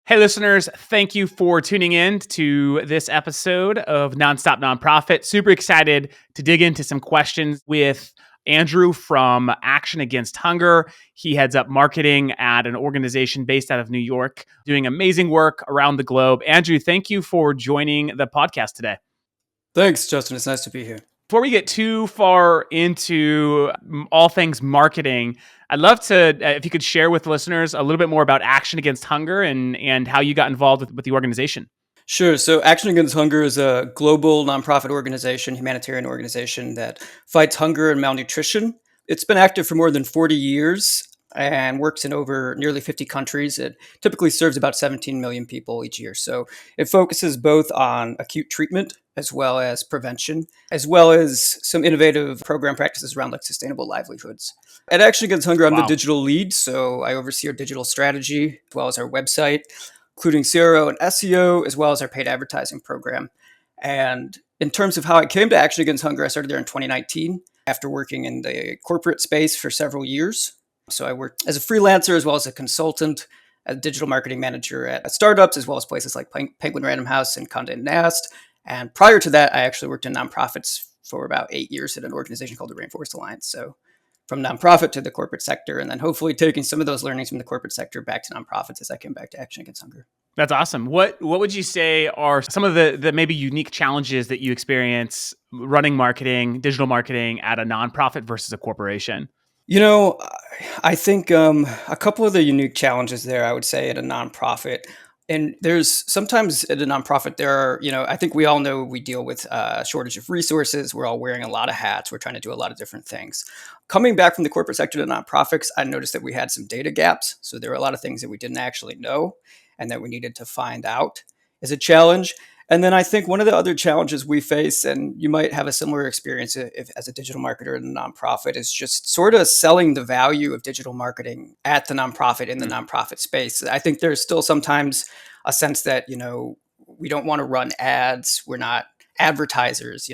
Hey, listeners, thank you for tuning in to this episode of Nonstop Nonprofit. Super excited to dig into some questions with Andrew from Action Against Hunger. He heads up marketing at an organization based out of New York, doing amazing work around the globe. Andrew, thank you for joining the podcast today. Thanks, Justin. It's nice to be here. Before we get too far into all things marketing, I'd love to, if you could share with listeners a little bit more about Action Against Hunger and how you got involved with the organization. Sure. So Action Against Hunger is a global nonprofit organization, humanitarian organization that fights hunger and malnutrition. It's been active for more than 40 years and works in over nearly 50 countries. It typically serves about 17 million people each year. So it focuses both on acute treatment as well as prevention, as well as some innovative program practices around like sustainable livelihoods. At Action Against Hunger, I'm the digital lead, so I oversee our digital strategy as well as our website, including CRO and SEO, as well as our paid advertising program. And in terms of how I came to Action Against Hunger, I started there in 2019 after working in the corporate space for several years. So I worked as a freelancer as well as a consultant, a digital marketing manager at startups, as well as places like Penguin Random House and Condé Nast. And prior to that, I actually worked in nonprofits for about 8 years at an organization called the Rainforest Alliance. So from nonprofit to the corporate sector, and then hopefully taking some of those learnings from the corporate sector back to nonprofits as I came back to Action Against Hunger. That's awesome. What would you say are some of the maybe unique challenges that you experience running marketing, digital marketing at a nonprofit versus a corporation? You know, I think a couple of the unique challenges there, I would say, at a nonprofit. And there's sometimes at a nonprofit, there are, I think we all know we deal with a shortage of resources. We're all wearing a lot of hats. We're trying to do a lot of different things. Coming back from the corporate sector to nonprofits, I noticed that we had some data gaps. So there were a lot of things that we didn't actually know and that we needed to find out as a challenge. And then I think one of the other challenges we face, and you might have a similar experience as a digital marketer in a nonprofit, is just sort of selling the value of digital marketing at the nonprofit in the nonprofit space. I think there's still sometimes a sense that, we don't want to run ads. We're not advertisers,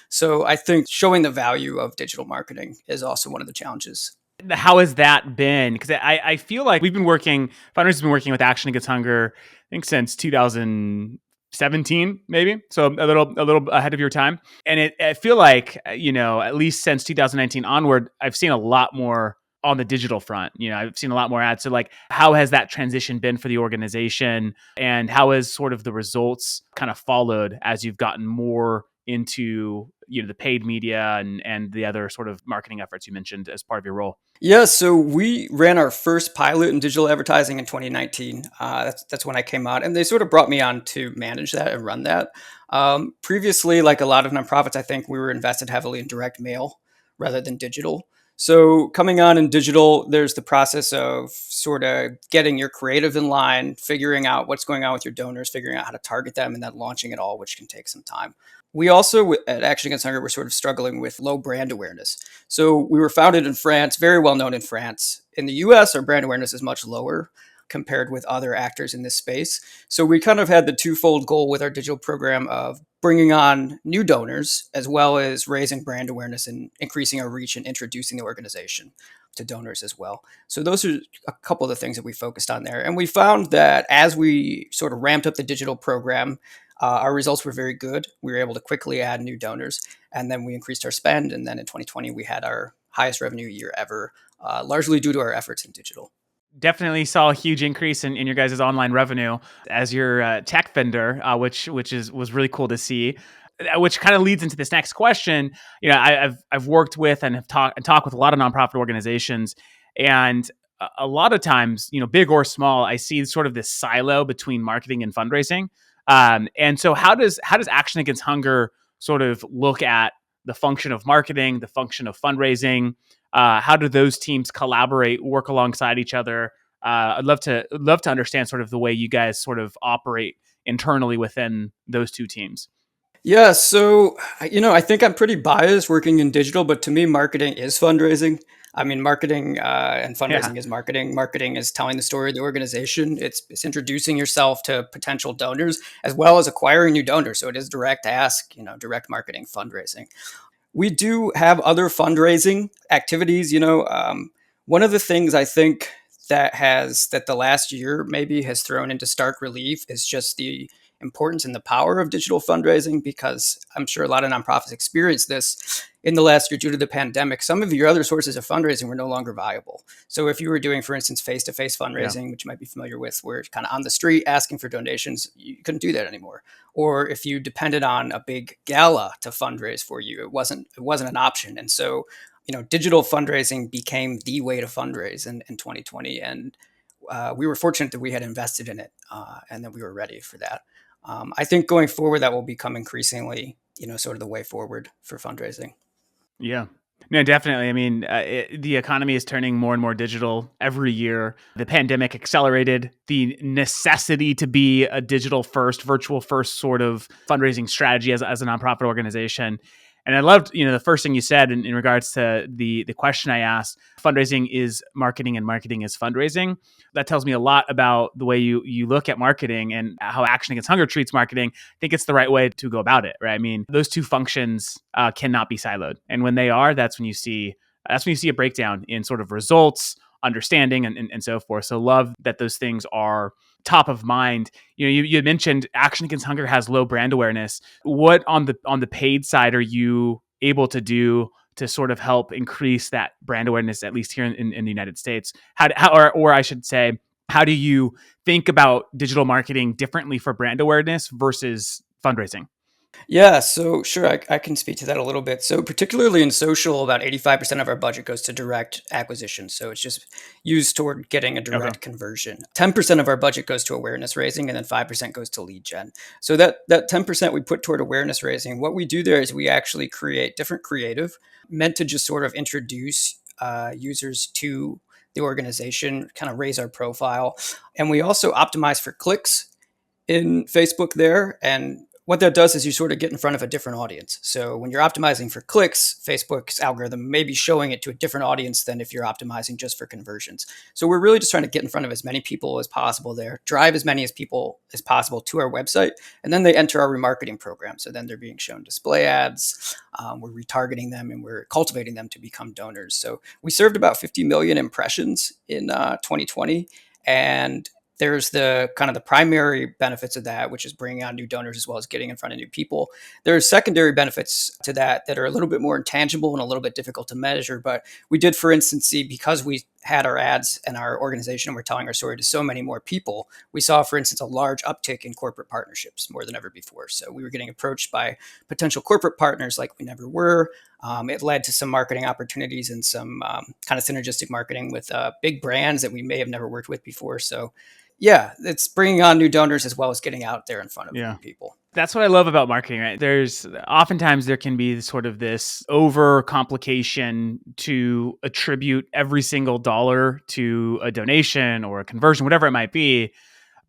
So I think showing the value of digital marketing is also one of the challenges. How has that been? Because I feel like Fundraisers has been working with Action Against Hunger, I think since 2017, maybe. So a little ahead of your time. And I feel like, at least since 2019 onward, I've seen a lot more on the digital front. I've seen a lot more ads. So like, how has that transition been for the organization? And how has sort of the results kind of followed as you've gotten more into the paid media and the other sort of marketing efforts you mentioned as part of your role? Yeah, so we ran our first pilot in digital advertising in 2019. That's when I came out, and they sort of brought me on to manage that and run that. Previously, like a lot of nonprofits, I think we were invested heavily in direct mail rather than digital. So coming on in digital, there's the process of sort of getting your creative in line, figuring out what's going on with your donors, figuring out how to target them, and then launching it all, which can take some time. We also, at Action Against Hunger, we're sort of struggling with low brand awareness. So we were founded in France, very well known in France. In the US, our brand awareness is much lower compared with other actors in this space. So we kind of had the twofold goal with our digital program of bringing on new donors, as well as raising brand awareness and increasing our reach and introducing the organization to donors as well. So those are a couple of the things that we focused on there. And we found that as we sort of ramped up the digital program, our results were very good. We were able to quickly add new donors, and then we increased our spend. And then in 2020, we had our highest revenue year ever, largely due to our efforts in digital. Definitely saw a huge increase in your guys' online revenue as your tech vendor, which was really cool to see. Which kind of leads into this next question. I've worked with and have talked with a lot of nonprofit organizations, and a lot of times, big or small, I see sort of this silo between marketing and fundraising. And so how does Action Against Hunger sort of look at the function of marketing, the function of fundraising? How do those teams collaborate, work alongside each other? I'd love to understand sort of the way you guys sort of operate internally within those two teams. Yeah, so, I think I'm pretty biased working in digital, but to me, marketing is fundraising. I mean, marketing and fundraising is marketing. Marketing is telling the story of the organization. It's introducing yourself to potential donors as well as acquiring new donors. So it is direct ask, direct marketing, fundraising. We do have other fundraising activities. One of the things I think that the last year maybe has thrown into stark relief is just the importance and the power of digital fundraising, because I'm sure a lot of nonprofits experienced this in the last year due to the pandemic. Some of your other sources of fundraising were no longer viable. So if you were doing, for instance, face-to-face Yeah. fundraising, which you might be familiar with, where it's kind of on the street asking for donations, you couldn't do that anymore. Or if you depended on a big gala to fundraise for you, it wasn't an option. And so, digital fundraising became the way to fundraise in 2020. And we were fortunate that we had invested in it and that we were ready for that. I think going forward, that will become increasingly, sort of the way forward for fundraising. Yeah. No, definitely. I mean, the economy is turning more and more digital every year. The pandemic accelerated the necessity to be a digital first, virtual first sort of fundraising strategy as a nonprofit organization. And I loved, the first thing you said in regards to the question I asked, fundraising is marketing and marketing is fundraising. That tells me a lot about the way you look at marketing and how Action Against Hunger treats marketing. I think it's the right way to go about it, right? I mean, those two functions cannot be siloed, and when they are, that's when you see a breakdown in sort of results, understanding, and so forth. So love that those things are top of mind. You mentioned Action Against Hunger has low brand awareness. What on the paid side are you able to do to sort of help increase that brand awareness, at least here in the United States? Or I should say, how do you think about digital marketing differently for brand awareness versus fundraising? Yeah, so sure, I can speak to that a little bit. So, particularly in social, about 85% of our budget goes to direct acquisition. So, it's just used toward getting a Okay. direct conversion. 10% of our budget goes to awareness raising, and then 5% goes to lead gen. So, that 10% we put toward awareness raising, what we do there is we actually create different creative meant to just sort of introduce users to the organization, kind of raise our profile. And we also optimize for clicks in Facebook there. And what that does is you sort of get in front of a different audience. So when you're optimizing for clicks, Facebook's algorithm may be showing it to a different audience than if you're optimizing just for conversions. So we're really just trying to get in front of as many people as possible there, drive as many as people as possible to our website, and then they enter our remarketing program. So then they're being shown display ads. We're retargeting them and we're cultivating them to become donors. So we served about 50 million impressions in 2020. And there's the kind of the primary benefits of that, which is bringing on new donors as well as getting in front of new people. There's secondary benefits to that are a little bit more intangible and a little bit difficult to measure. But we did, for instance, see, because we had our ads and our organization and we're telling our story to so many more people, we saw, for instance, a large uptick in corporate partnerships more than ever before. So we were getting approached by potential corporate partners like we never were. It led to some marketing opportunities and some kind of synergistic marketing with big brands that we may have never worked with before. So yeah, it's bringing on new donors as well as getting out there in front of Yeah. new people. That's what I love about marketing, right? There's oftentimes there can be sort of this over complication to attribute every single dollar to a donation or a conversion, whatever it might be.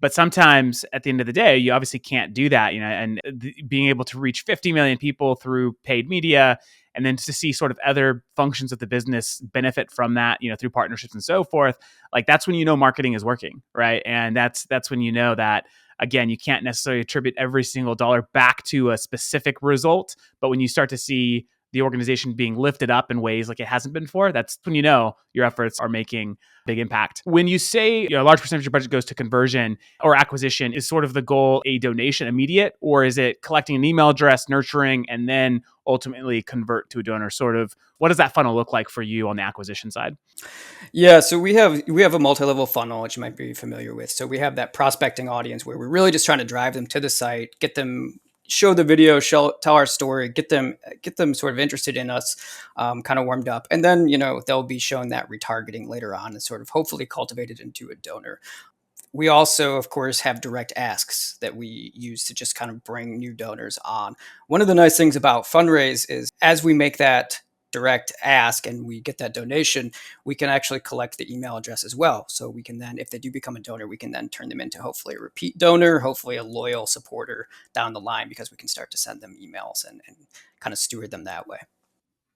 But sometimes at the end of the day, you obviously can't do that, and being able to reach 50 million people through paid media and then to see sort of other functions of the business benefit from that, through partnerships and so forth, like that's when marketing is working, right? And that's when that, again, you can't necessarily attribute every single dollar back to a specific result, but when you start to see the organization being lifted up in ways like it hasn't been before, that's when your efforts are making big impact. When you say a large percentage of your budget goes to conversion or acquisition, is sort of the goal a donation immediate, or is it collecting an email address, nurturing, and then ultimately convert to a donor? Sort of, what does that funnel look like for you on the acquisition side? Yeah, so we have a multi-level funnel, which you might be familiar with. So we have that prospecting audience where we're really just trying to drive them to the site, get them, show the video, tell our story, get them sort of interested in us, kind of warmed up, and then they'll be shown that retargeting later on and sort of hopefully cultivated into a donor. We also, of course, have direct asks that we use to just kind of bring new donors on. One of the nice things about Fundraise is as we make that direct ask and we get that donation, we can actually collect the email address as well. So we can then, if they do become a donor, we can then turn them into hopefully a repeat donor, hopefully a loyal supporter down the line, because we can start to send them emails and kind of steward them that way.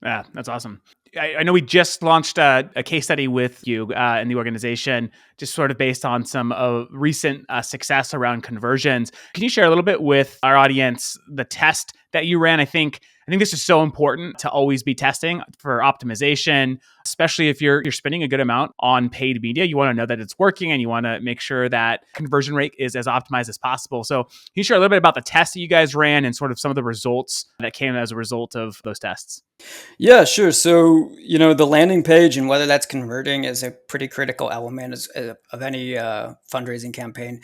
Yeah, that's awesome. I know we just launched a case study with you in the organization, just sort of based on some recent success around conversions. Can you share a little bit with our audience the test that you ran? I think I think this is so important to always be testing for optimization, especially if you're spending a good amount on paid media. You want to know that it's working and you want to make sure that conversion rate is as optimized as possible. So can you share a little bit about the tests that you guys ran and sort of some of the results that came as a result of those tests? Yeah, sure. So, the landing page and whether that's converting is a pretty critical element of any fundraising campaign.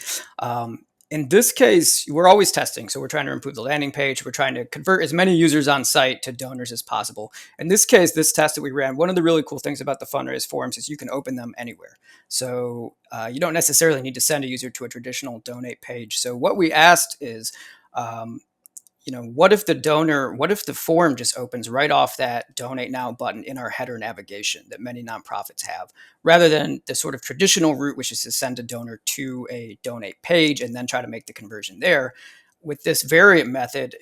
In this case, we're always testing. So we're trying to improve the landing page. We're trying to convert as many users on site to donors as possible. In this case, this test that we ran, one of the really cool things about the fundraise forms is you can open them anywhere. So you don't necessarily need to send a user to a traditional donate page. So what we asked is, um, what if the form just opens right off that donate now button in our header navigation that many nonprofits have, rather than the sort of traditional route, which is to send a donor to a donate page and then try to make the conversion there. With this variant method,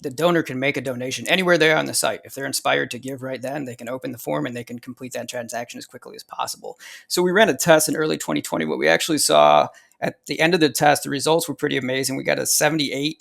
the donor can make a donation anywhere they are on the site. If they're inspired to give right then, they can open the form and they can complete that transaction as quickly as possible. So we ran a test in early 2020. What we actually saw at the end of the test, the results were pretty amazing. We got a 78%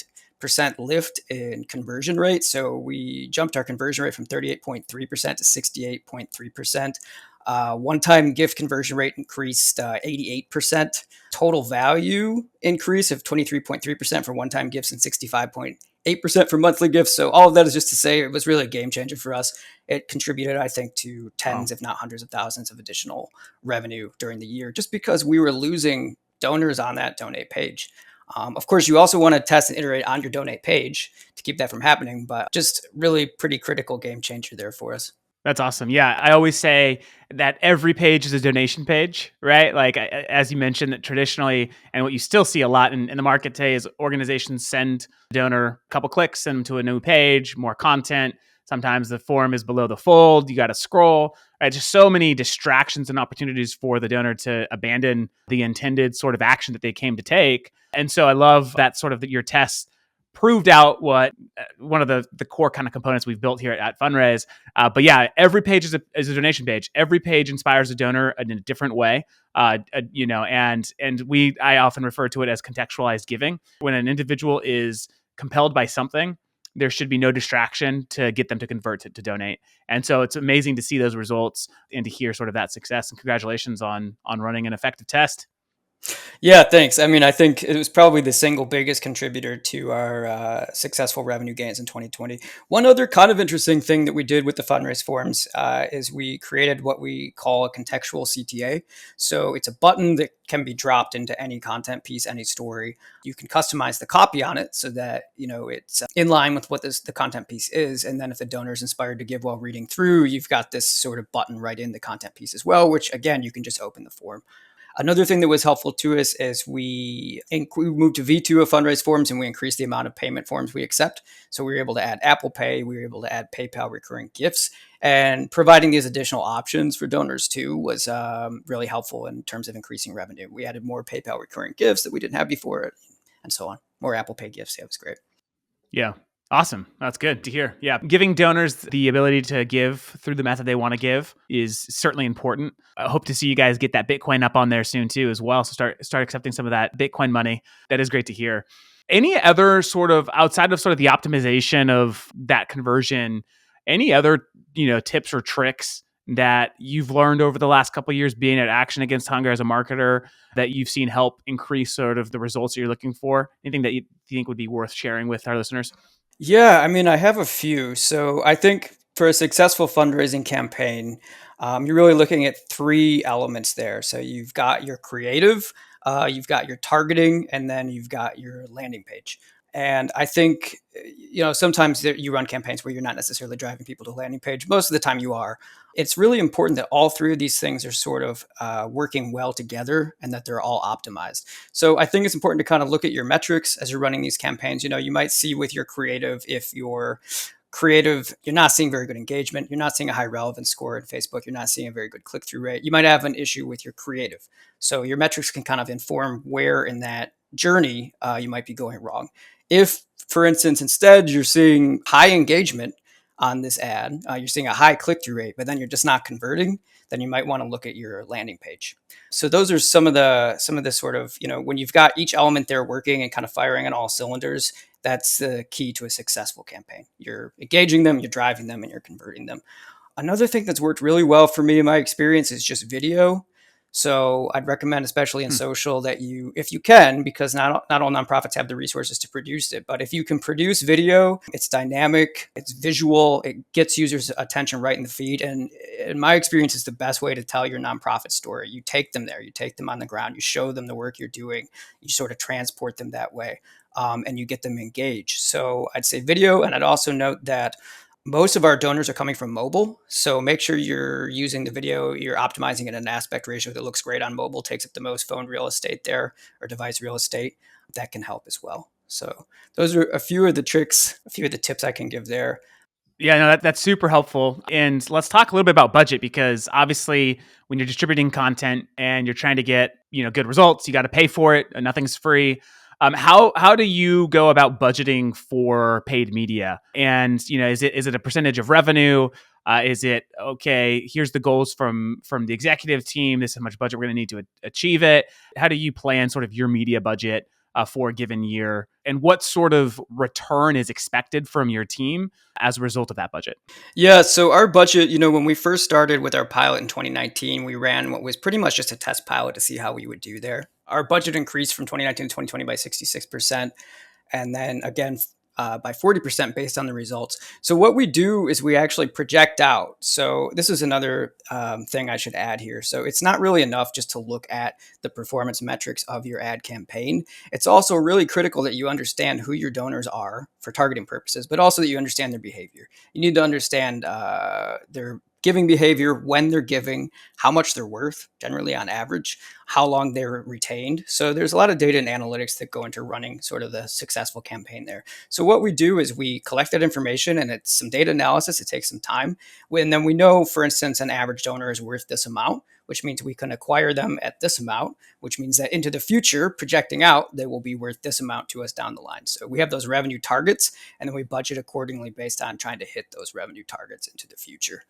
lift in conversion rate. So we jumped our conversion rate from 38.3% to 68.3%. One-time gift conversion rate increased 88%. Total value increase of 23.3% for one-time gifts and 65.8% for monthly gifts. So all of that is just to say it was really a game changer for us. It contributed, I think, to tens, if not hundreds of thousands of additional revenue during the year, just because we were losing donors on that donate page. Of course, you also want to test and iterate on your donate page to keep that from happening, but just really pretty critical game changer there for us. That's awesome. Yeah, I always say that every page is a donation page, right? Like as you mentioned, that traditionally, and what you still see a lot in the market today is organizations send the donor a couple clicks, send them to a new page, more content. Sometimes the form is below the fold. You got to scroll. Right? Just so many distractions and opportunities for the donor to abandon the intended sort of action that they came to take. And so I love that sort of your tests proved out what one of the core kind of components we've built here at Fundraise. But yeah, every page is a donation page. Every page inspires a donor in a different way. I often refer to it as contextualized giving. When an individual is compelled by something, there should be no distraction to get them to convert to donate. And so it's amazing to see those results and to hear sort of that success. And congratulations on running an effective test. Yeah, thanks. I mean, I think it was probably the single biggest contributor to our successful revenue gains in 2020. One other kind of interesting thing that we did with the fundraise forms is we created what we call a contextual CTA. So it's a button that can be dropped into any content piece, any story. You can customize the copy on it so that it's in line with what the content piece is. And then if the donor is inspired to give while reading through, you've got this sort of button right in the content piece as well, which again, you can just open the form. Another thing that was helpful to us is we moved to V2 of fundraise forms and we increased the amount of payment forms we accept. So we were able to add Apple Pay, we were able to add PayPal recurring gifts, and providing these additional options for donors too was really helpful in terms of increasing revenue. We added more PayPal recurring gifts that we didn't have before and so on. More Apple Pay gifts. Yeah, it was great. Yeah. Awesome. That's good to hear. Yeah. Giving donors the ability to give through the method they want to give is certainly important. I hope to see you guys get that Bitcoin up on there soon too as well. So start accepting some of that Bitcoin money. That is great to hear. Any other sort of outside of sort of the optimization of that conversion, any other, tips or tricks that you've learned over the last couple of years being at Action Against Hunger as a marketer that you've seen help increase sort of the results that you're looking for? Anything that you think would be worth sharing with our listeners? Yeah, I mean, I have a few. So I think for a successful fundraising campaign, you're really looking at three elements there. So you've got your creative, you've got your targeting, and then you've got your landing page. And I think, sometimes you run campaigns where you're not necessarily driving people to a landing page. Most of the time you are. It's really important that all three of these things are sort of working well together and that they're all optimized. So I think it's important to kind of look at your metrics as you're running these campaigns. You might see with your creative, if you're creative, you're not seeing very good engagement. You're not seeing a high relevance score in Facebook. You're not seeing a very good click-through rate. You might have an issue with your creative. So your metrics can kind of inform where in that journey you might be going wrong. If, for instance, instead you're seeing high engagement on this ad, you're seeing a high click-through rate, but then you're just not converting, then you might want to look at your landing page. So those are some of the sort of, when you've got each element there working and kind of firing on all cylinders, That's the key to a successful campaign. You're engaging them, you're driving them, and you're converting them. Another thing that's worked really well for me in my experience is just video. So I'd recommend, especially in Hmm. social, that you, if you can, because not all nonprofits have the resources to produce it, but if you can produce video, it's dynamic, it's visual, it gets users' attention right in the feed. And in my experience, it's the best way to tell your nonprofit story. You take them there, you take them on the ground, you show them the work you're doing, you sort of transport them that way, and you get them engaged. So I'd say video, and I'd also note that most of our donors are coming from mobile. So make sure you're using the video, you're optimizing it in an aspect ratio that looks great on mobile, takes up the most phone real estate there or device real estate. That can help as well. So those are a few of the tricks, a few of the tips I can give there. Yeah, no, that's super helpful. And let's talk a little bit about budget, because obviously when you're distributing content and you're trying to get, good results, you got to pay for it. Nothing's free. How do you go about budgeting for paid media? And is it a percentage of revenue? Is it okay? Here's the goals from the executive team. This is how much budget we're going to need to achieve it. How do you plan sort of your media budget for a given year, and what sort of return is expected from your team as a result of that budget? Yeah, so our budget, when we first started with our pilot in 2019, we ran what was pretty much just a test pilot to see how we would do there. Our budget increased from 2019 to 2020 by 66%. And then again, by 40% based on the results. So what we do is we actually project out. So this is another thing I should add here. So it's not really enough just to look at the performance metrics of your ad campaign. It's also really critical that you understand who your donors are for targeting purposes, but also that you understand their behavior. You need to understand their giving behavior, when they're giving, how much they're worth, generally on average, how long they're retained. So there's a lot of data and analytics that go into running sort of the successful campaign there. So what we do is we collect that information, and it's some data analysis. It takes some time. And then we know, for instance, an average donor is worth this amount, which means we can acquire them at this amount, which means that into the future, projecting out, they will be worth this amount to us down the line. So we have those revenue targets, and then we budget accordingly based on trying to hit those revenue targets into the future.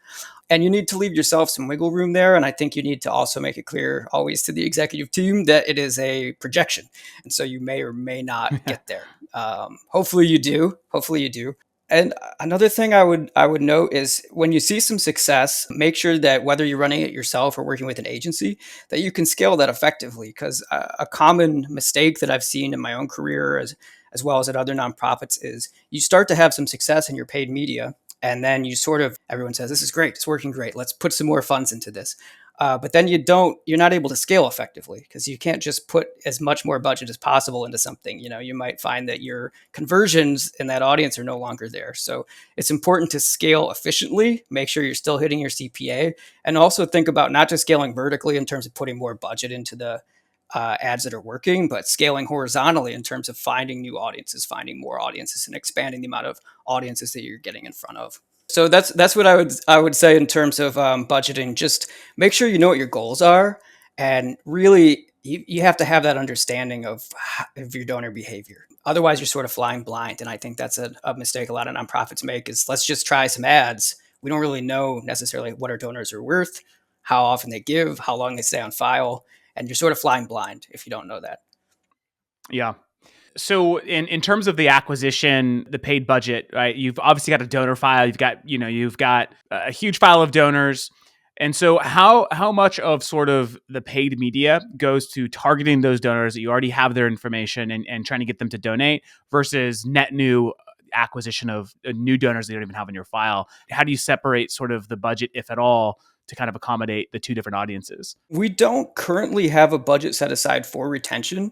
And you need to leave yourself some wiggle room there. And I think you need to also make it clear always to the executive team that it is a projection. And so you may or may not get there. Hopefully you do. Hopefully you do. And another thing I would note is when you see some success, make sure that whether you're running it yourself or working with an agency, that you can scale that effectively. Because a common mistake that I've seen in my own career, as well as at other nonprofits, is you start to have some success in your paid media, and then you sort of, everyone says, this is great, it's working great, let's put some more funds into this. But then you're not able to scale effectively, because you can't just put as much more budget as possible into something. You might find that your conversions in that audience are no longer there. So it's important to scale efficiently, make sure you're still hitting your CPA, and also think about not just scaling vertically in terms of putting more budget into the ads that are working, but scaling horizontally in terms of finding new audiences, finding more audiences, and expanding the amount of audiences that you're getting in front of. So that's what I would say in terms of budgeting. Just make sure you know what your goals are, and really you have to have that understanding of your donor behavior. Otherwise, you're sort of flying blind, and I think that's a mistake a lot of nonprofits make. Is let's just try some ads. We don't really know necessarily what our donors are worth, how often they give, how long they stay on file, and you're sort of flying blind if you don't know that. Yeah. So in terms of the acquisition, the paid budget, right? You've obviously got a donor file. You've got a huge file of donors. And so how much of sort of the paid media goes to targeting those donors that you already have their information, and trying to get them to donate, versus net new acquisition of new donors that you don't even have in your file? How do you separate sort of the budget, if at all, to kind of accommodate the two different audiences? We don't currently have a budget set aside for retention.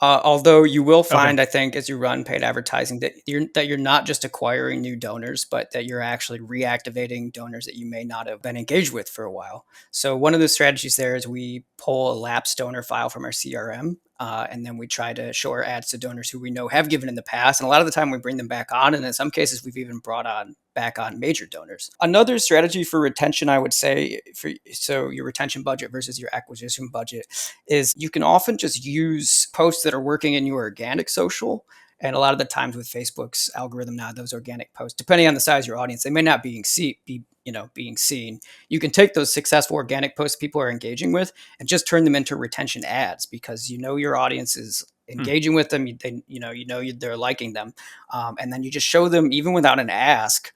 Although you will Okay. find, I think, as you run paid advertising, that you're not just acquiring new donors, but that you're actually reactivating donors that you may not have been engaged with for a while. So one of the strategies there is we pull a lapsed donor file from our CRM, and then we try to show our ads to donors who we know have given in the past. And a lot of the time we bring them back on, and in some cases we've even brought on back on major donors. Another strategy for retention, I would say, so your retention budget versus your acquisition budget, is you can often just use posts that are working in your organic social. And a lot of the times with Facebook's algorithm now, those organic posts, depending on the size of your audience, they may not being being seen. You can take those successful organic posts people are engaging with and just turn them into retention ads, because your audience is engaging with them. They're liking them, and then you just show them even without an ask,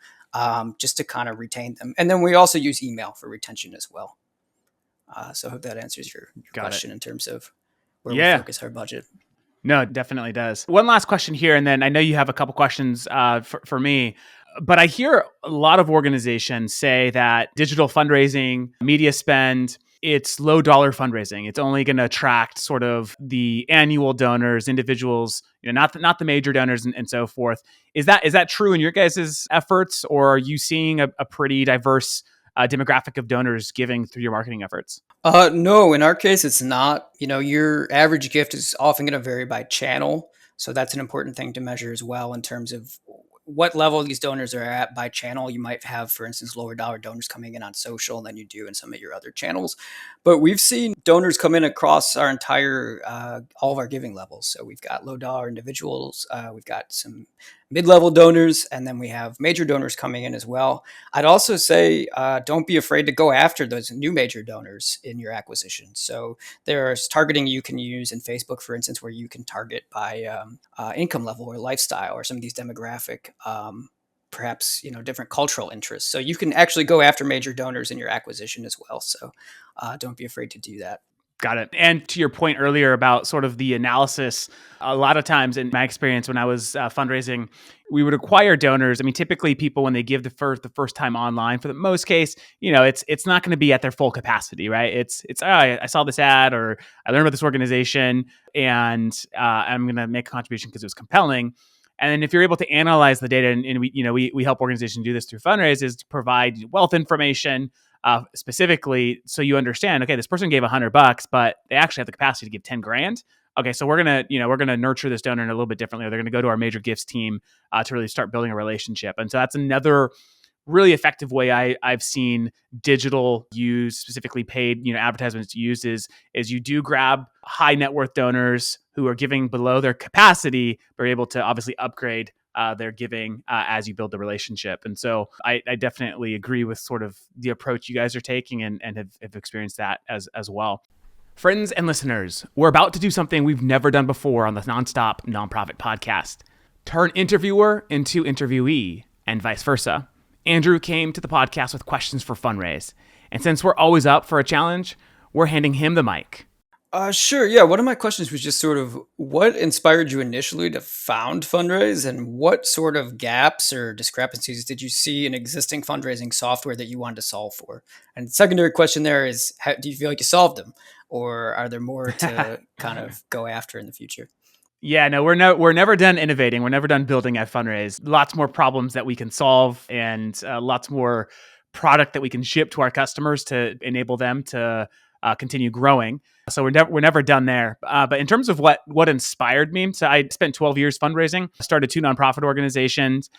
just to kind of retain them. And then we also use email for retention as well. So I hope that answers your question in terms of where we focus our budget. No, it definitely does. One last question here, and then I know you have a couple questions for me. But I hear a lot of organizations say that digital fundraising, media spend, it's low dollar fundraising. It's only going to attract sort of the annual donors, individuals, not the major donors and so forth. Is that true in your guys' efforts, or are you seeing a pretty diverse demographic of donors giving through your marketing efforts? No, in our case, it's not. Your average gift is often going to vary by channel. So that's an important thing to measure as well in terms of what level these donors are at by channel. You might have, for instance, lower dollar donors coming in on social than you do in some of your other channels. But we've seen donors come in across our entire, all of our giving levels. So we've got low dollar individuals, we've got some mid-level donors, and then we have major donors coming in as well. I'd also say don't be afraid to go after those new major donors in your acquisition. So there's targeting you can use in Facebook, for instance, where you can target by income level or lifestyle or some of these demographic, perhaps different cultural interests. So you can actually go after major donors in your acquisition as well. So don't be afraid to do that. Got it. And to your point earlier about sort of the analysis, a lot of times in my experience when I was fundraising, we would acquire donors. I mean, typically people, when they give the first time online, for the most case, it's not going to be at their full capacity, right? It's I saw this ad, or I learned about this organization, and I'm going to make a contribution because it was compelling. And then if you're able to analyze the data, and we help organizations do this through fundraisers, to provide wealth information, specifically, so you understand, okay, this person gave $100, but they actually have the capacity to give 10 grand. Okay, so we're gonna nurture this donor in a little bit differently. Or they're gonna go to our major gifts team to really start building a relationship. And so that's another really effective way I've seen digital used, specifically paid advertisements used, is you do grab high net worth donors who are giving below their capacity, but are able to obviously upgrade their giving as you build the relationship. And so I definitely agree with sort of the approach you guys are taking, and have experienced that as well. Friends and listeners, we're about to do something we've never done before on the Nonstop Nonprofit Podcast. Turn interviewer into interviewee, and vice versa. Andrew came to the podcast with questions for Fundraise. And since we're always up for a challenge, we're handing him the mic. Sure. Yeah. One of my questions was just sort of what inspired you initially to found Fundraise, and what sort of gaps or discrepancies did you see in existing fundraising software that you wanted to solve for? And the secondary question there is, do you feel like you solved them, or are there more to kind of go after in the future? Yeah, no, we're never done innovating. We're never done building at Fundraise. Lots more problems that we can solve, and lots more product that we can ship to our customers to enable them to continue growing. So we're never done there. But in terms of what inspired me, so I spent 12 years fundraising, started 2 nonprofit organizations,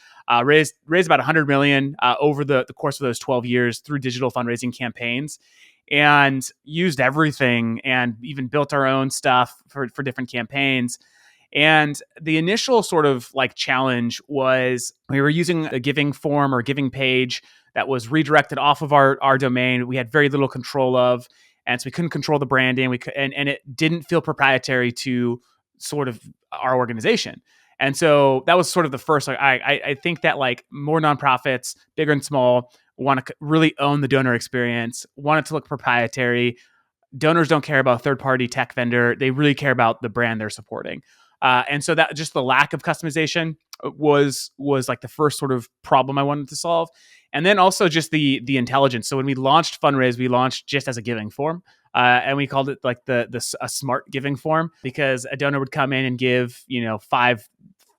raised about $100 million over the course of those 12 years through digital fundraising campaigns, and used everything, and even built our own stuff for different campaigns. And the initial sort of like challenge was we were using a giving form or giving page that was redirected off of our domain. We had very little control of, and so we couldn't control the branding. And it didn't feel proprietary to sort of our organization. And so that was sort of the first. Like, I think that like more nonprofits, big and small, want to really own the donor experience, want it to look proprietary. Donors don't care about third-party tech vendor. They really care about the brand they're supporting. And so that just the lack of customization was like the first sort of problem I wanted to solve. And then also just the intelligence. So when we launched Fundraise, we launched just as a giving form. And we called it like a smart giving form, because a donor would come in and give,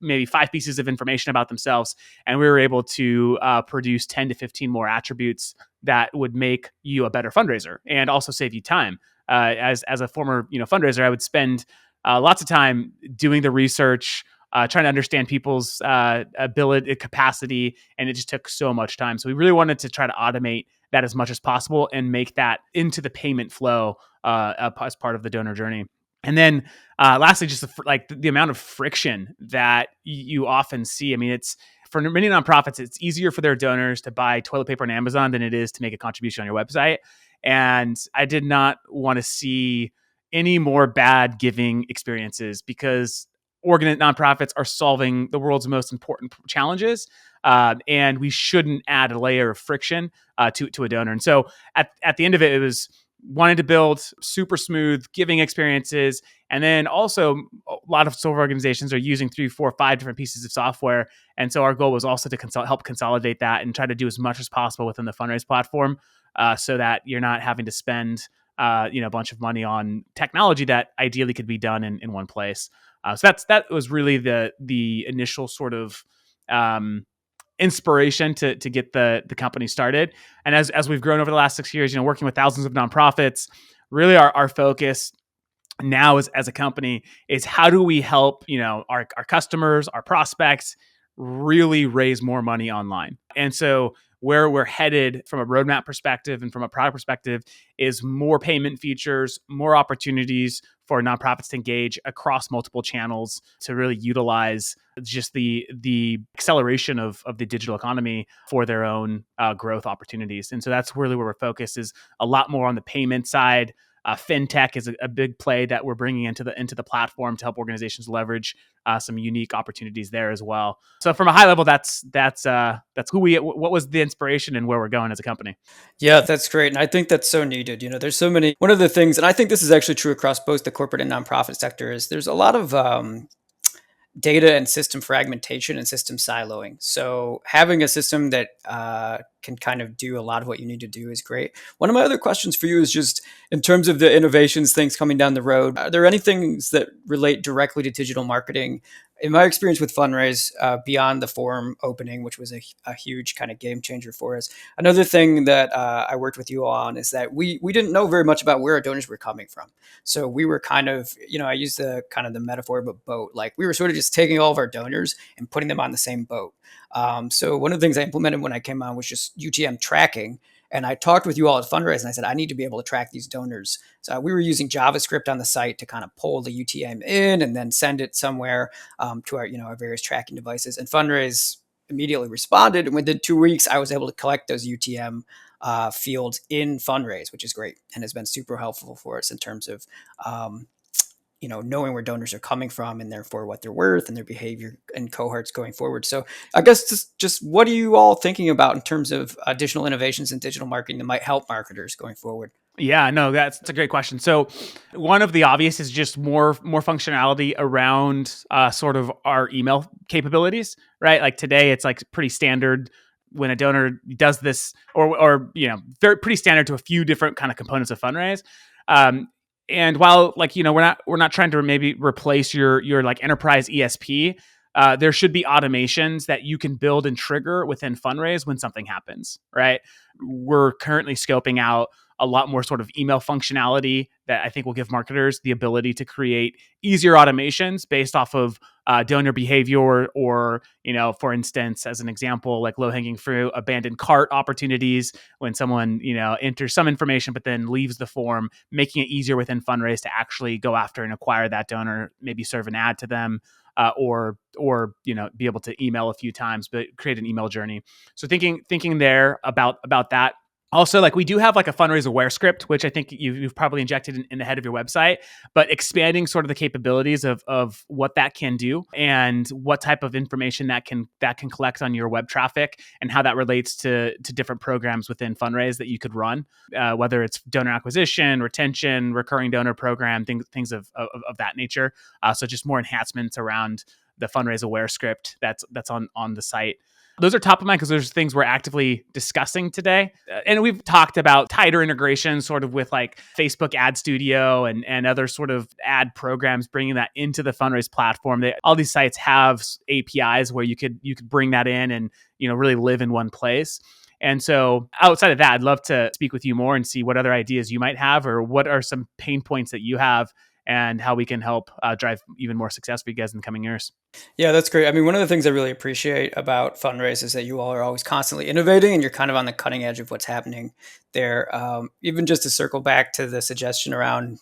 maybe 5 pieces of information about themselves. And we were able to produce 10 to 15 more attributes that would make you a better fundraiser and also save you time. As a former, fundraiser, I would spend lots of time doing the research, trying to understand people's ability, capacity, and it just took so much time. So we really wanted to try to automate that as much as possible and make that into the payment flow as part of the donor journey. And then lastly, just the amount of friction that you often see. I mean, it's for many nonprofits, it's easier for their donors to buy toilet paper on Amazon than it is to make a contribution on your website. And I did not want to see any more bad giving experiences, because nonprofits are solving the world's most important challenges. And we shouldn't add a layer of friction to a donor. And so at the end of it, it was wanting to build super smooth giving experiences. And then also a lot of silver organizations are using 3, 4, 5 different pieces of software. And so our goal was also to help consolidate that and try to do as much as possible within the fundraise platform, so that you're not having to spend a bunch of money on technology that ideally could be done in one place. So that was really the initial sort of inspiration to get the company started. And as we've grown over the last 6 years, working with thousands of nonprofits, really our focus now as a company is how do we help our customers, our prospects, really raise more money online. And so where we're headed from a roadmap perspective and from a product perspective is more payment features, more opportunities for nonprofits to engage across multiple channels to really utilize just the acceleration of the digital economy for their own growth opportunities. And so that's really where we're focused, is a lot more on the payment side. Fintech is a big play that we're bringing into the platform to help organizations leverage some unique opportunities there as well. So from a high level, that's what was the inspiration and where we're going as a company. Yeah, that's great. And I think that's so needed. There's so many, one of the things, and I think this is actually true across both the corporate and nonprofit sector, is there's a lot of data and system fragmentation and system siloing. So having a system that can kind of do a lot of what you need to do is great. One of my other questions for you is just in terms of the innovations, things coming down the road, are there any things that relate directly to digital marketing? In my experience with Fundraise, beyond the forum opening, which was a huge kind of game changer for us, another thing that I worked with you on is that we didn't know very much about where our donors were coming from. So we were kind of, I used the kind of the metaphor of a boat. Like we were sort of just taking all of our donors and putting them on the same boat. So one of the things I implemented when I came on was just UTM tracking. And I talked with you all at Fundraise and I said, I need to be able to track these donors. So we were using JavaScript on the site to kind of pull the UTM in and then send it somewhere to our various tracking devices. And Fundraise immediately responded. And within 2 weeks, I was able to collect those UTM fields in Fundraise, which is great and has been super helpful for us in terms of knowing where donors are coming from and therefore what they're worth and their behavior and cohorts going forward. So I guess just what are you all thinking about in terms of additional innovations in digital marketing that might help marketers going forward? Yeah, no, that's a great question. So one of the obvious is just more functionality around sort of our email capabilities, right? Like today, it's like pretty standard when a donor does this, or very pretty standard to a few different kind of components of Fundraise. And while we're not trying to maybe replace your like enterprise ESP, there should be automations that you can build and trigger within Fundraise when something happens, right? We're currently scoping out a lot more sort of email functionality that I think will give marketers the ability to create easier automations based off of donor behavior, or, for instance, as an example, like low-hanging fruit, abandoned cart opportunities when someone, enters some information but then leaves the form, making it easier within Fundraise to actually go after and acquire that donor, maybe serve an ad to them, or be able to email a few times, but create an email journey. So thinking there about that. Also, like we do have like a Fundraise aware script, which I think you've probably injected in the head of your website, but expanding sort of the capabilities of what that can do and what type of information that can collect on your web traffic and how that relates to different programs within Fundraise that you could run, whether it's donor acquisition, retention, recurring donor program, things of that nature. So just more enhancements around the Fundraise aware script that's on the site. Those are top of mind because there's things we're actively discussing today. And we've talked about tighter integration sort of with like Facebook Ad Studio and other sort of ad programs, bringing that into the Fundraise platform. All these sites have APIs where you could bring that in and, really live in one place. And so outside of that, I'd love to speak with you more and see what other ideas you might have, or what are some pain points that you have and how we can help drive even more success for you guys in the coming years. Yeah, that's great. I mean, one of the things I really appreciate about Fundraise is that you all are always constantly innovating and you're kind of on the cutting edge of what's happening there. Even just to circle back to the suggestion around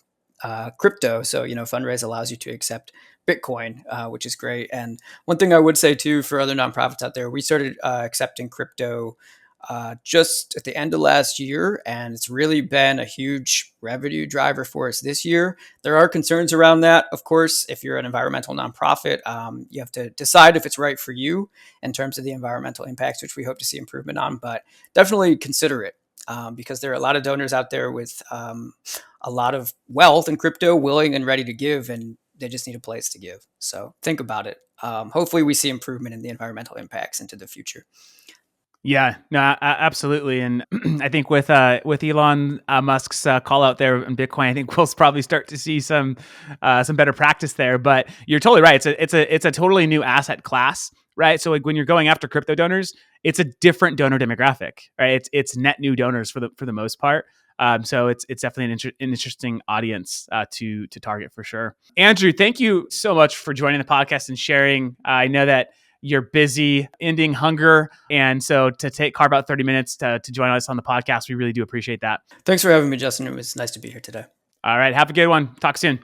crypto. So, Fundraise allows you to accept Bitcoin, which is great. And one thing I would say too, for other nonprofits out there, we started accepting crypto just at the end of last year, and it's really been a huge revenue driver for us this year. There are concerns around that, of course. If you're an environmental nonprofit, you have to decide if it's right for you in terms of the environmental impacts, which we hope to see improvement on, but definitely consider it. Because there are a lot of donors out there with a lot of wealth in crypto, willing and ready to give, and they just need a place to give. So think about it. Hopefully we see improvement in the environmental impacts into the future. Yeah, no, absolutely. And I think with Elon Musk's call out there on Bitcoin, I think we'll probably start to see some better practice there. But you're totally right. It's a totally new asset class, right? So like when you're going after crypto donors, it's a different donor demographic, right? It's net new donors for the most part. So it's definitely an interesting audience to target for sure. Andrew, thank you so much for joining the podcast and sharing. I know that you're busy ending hunger. And so to carve out 30 minutes to join us on the podcast, we really do appreciate that. Thanks for having me, Justin. It was nice to be here today. All right. Have a good one. Talk soon.